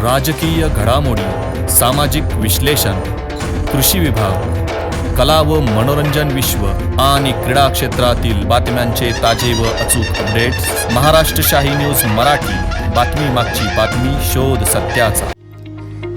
राजकीय घडामोडी, सामाजिक विश्लेषण, कृषी विभाग, कला व मनोरंजन विश्व आणि क्रीडा क्षेत्रातील बातम्यांचे ताजे व अचूक अपडेट्स महाराष्ट्र शाही न्यूज मराठी. बातमी मागची बातमी, शोध सत्याचा.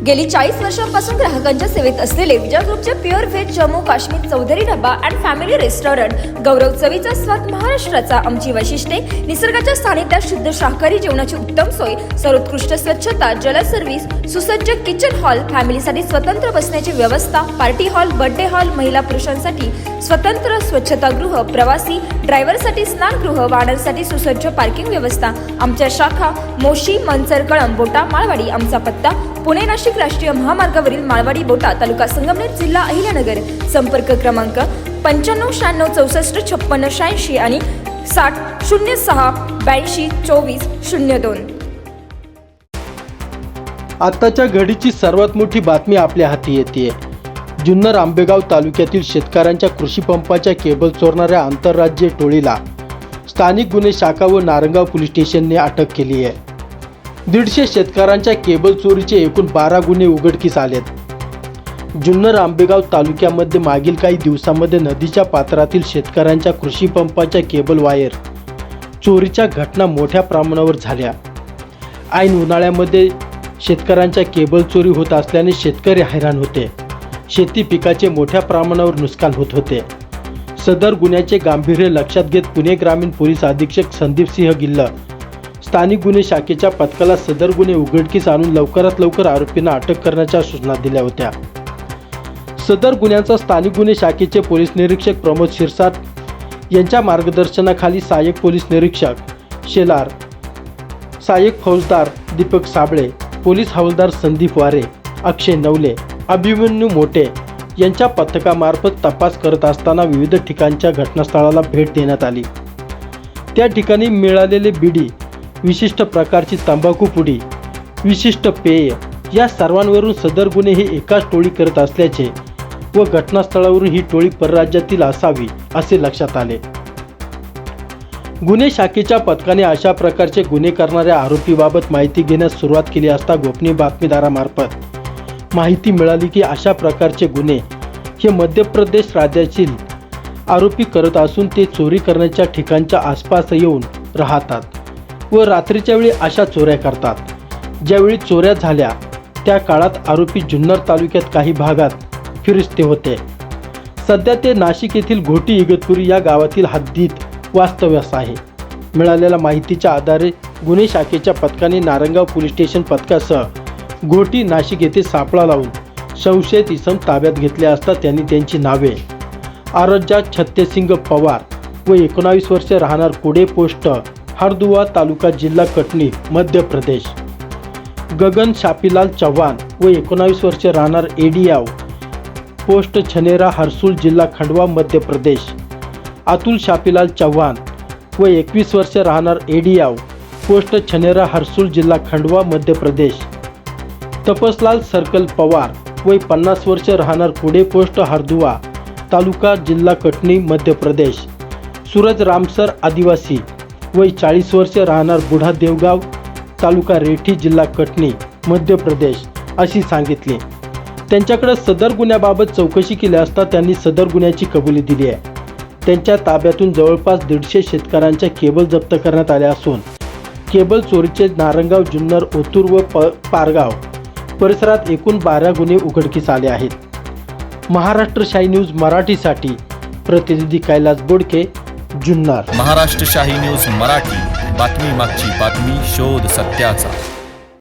गेली 40 वर्षांपासून ग्राहकांच्या सेवेत असलेले विजय ग्रुपचे pure veg Jammu Kashmir Chaudhary dhaba and family restaurant गौरव चवीचा स्वाद महाराष्ट्राचा. आमची वैशिष्ट्ये: निसर्गाच्या सानिध्यात शुद्ध शाकाहारी जेवणाची उत्तम सोय, सर्वोत्कृष्ट स्वच्छता, जल सर्व्हिस, सुसज्ज किचन हॉल, फॅमिलीसाठी स्वतंत्र बसण्याची व्यवस्था, पार्टी हॉल, बर्थडे हॉल, महिला पुरुषांसाठी स्वतंत्र स्वच्छतागृह, प्रवासी ड्रायव्हरसाठी स्नानगृह, वाहनांसाठी सुसज्ज पार्किंग व्यवस्था. आमच्या शाखा मोशी, मनसर, कळंब, बोटा, माळवाडी. आमचा पत्ता: पुणे नाशिक राष्ट्रीय महामार्गावरील माळवाडी बोटा, तालुका संगमनेर, जिल्हा अहिल्यानगर. संपर्क क्रमांक 95 96 64 56 86 आणि 60 06 82 24 02. आताच्या घडीची सर्वात मोठी बातमी आपल्या हाती येते. जुन्नर आंबेगाव तालुक्यातील शेतकऱ्यांच्या कृषी पंपाच्या केबल चोरणाऱ्या आंतरराज्य टोळीला स्थानिक गुन्हे शाखा व नारंगाव पोलीस स्टेशनने अटक केली आहे. 150 शेतकऱ्यांच्या केबल चोरीचे एकूण 12 गुन्हे उघडकीस आलेत. जुन्नर आंबेगाव तालुक्यामध्ये मागील काही दिवसांमध्ये नदीच्या पात्रातील शेतकऱ्यांच्या कृषी पंपाच्या केबल वायर चोरीच्या घटना मोठ्या प्रमाणावर झाल्या. ऐन उन्हाळ्यामध्ये शेतकऱ्यांच्या केबल चोरी होत असल्याने शेतकरी हैराण होते. शेती पिकाचे मोठ्या प्रमाणावर नुकसान होत होते. सदर गुन्ह्याचे गांभीर्य लक्षात घेत पुणे ग्रामीण पोलीस अधीक्षक संदीप सिंह गिल्ल स्थानिक गुन्हे शाखेच्या पथकाला सदर गुन्हे उघडकीस आणून लवकरात लवकर आरोपींना अटक करण्याच्या सूचना दिल्या होत्या. सदर गुन्ह्यांचा स्थानिक गुन्हे शाखेचे पोलीस निरीक्षक प्रमोद शिरसाट यांच्या मार्गदर्शनाखाली सहाय्यक पोलीस निरीक्षक शेलार, सहाय्यक फौजदार दीपक साबळे, पोलीस हवालदार संदीप वारे, अक्षय नवले, अभिमन्यू मोटे यांच्या पथकामार्फत तपास करत असताना विविध ठिकाणच्या घटनास्थळाला भेट देण्यात आली. त्या ठिकाणी मिळालेले बिडी, विशिष्ट प्रकारची तंबाखू पुडी, विशिष्ट पेय या सर्वांवरून सदर गुन्हे हे एकाच टोळी करत असल्याचे व घटनास्थळावरून ही टोळी परराज्यातील असावी असे लक्षात आले. गुन्हे शाखेच्या पथकाने अशा प्रकारचे गुन्हे करणाऱ्या आरोपीबाबत माहिती घेण्यास सुरुवात केली असता गोपनीय बातमीदारामार्फत माहिती मिळाली की अशा प्रकारचे गुन्हे हे मध्य प्रदेश राज्यातील आरोपी करत असून ते चोरी करण्याच्या ठिकाणच्या आसपास येऊन राहतात व रात्रीच्या वेळी अशा चोऱ्या करतात. ज्यावेळी चोऱ्या झाल्या त्या काळात आरोपी जुन्नर तालुक्यात काही भागात फिरस्ते होते. सध्या ते नाशिक येथील घोटी इगतपुरी या गावातील हद्दीत वास्तव्यास आहे. मिळालेल्या माहितीच्या आधारे गुन्हे शाखेच्या पथकाने नारंगाव पोलीस स्टेशन पथकासह घोटी नाशिक येथे सापळा लावून संशयित इसम ताब्यात घेतले असता त्यांनी त्यांची नावे आरज्जा छत्तेसिंग पवार व 19 वर्षे राहणार कुडे पोस्ट हरदुआ तालुका जिल्हा कटनी मध्य प्रदेश, गगन शापीलाल चव्हाण व 19 वर्षे राहणार एडियाव पोस्ट छनेरा हरसूल जिल्हा खंडवा मध्य प्रदेश, अतुल शापीलाल चव्हाण व 21 वर्षे राहणार एडियाव पोस्ट छनेरा हरसूल जिल्हा खंडवा मध्य प्रदेश, तपसलाल सर्कल पवार व 50 वर्षे राहणार कुडे पोस्ट हरदुआ तालुका जिल्हा कटनी मध्य प्रदेश, सूरज रामसर आदिवासी व 40 वर्षे राहणार बुढा देवगाव तालुका रेठी जिल्हा कटनी मध्य प्रदेश अशी सांगितले. त्यांच्याकडे सदर गुन्ह्याबाबत चौकशी केली असता त्यांनी सदर गुन्ह्याची कबुली दिली आहे. त्यांच्या ताब्यातून जवळपास 150 शेतकऱ्यांच्या केबल जप्त करण्यात आल्या असून केबल चोरीचे नारंगाव, जुन्नर, ओतूर व पारगाव परिसरात एकूण 12 गुन्हे उघडकीस आले आहेत. महाराष्ट्र शाही न्यूज मराठीसाठी प्रतिनिधी कैलास बोडके, जुन्नर. महाराष्ट्र शाही न्यूज मराठी. बातमी मागची बातमी, शोध सत्याचा.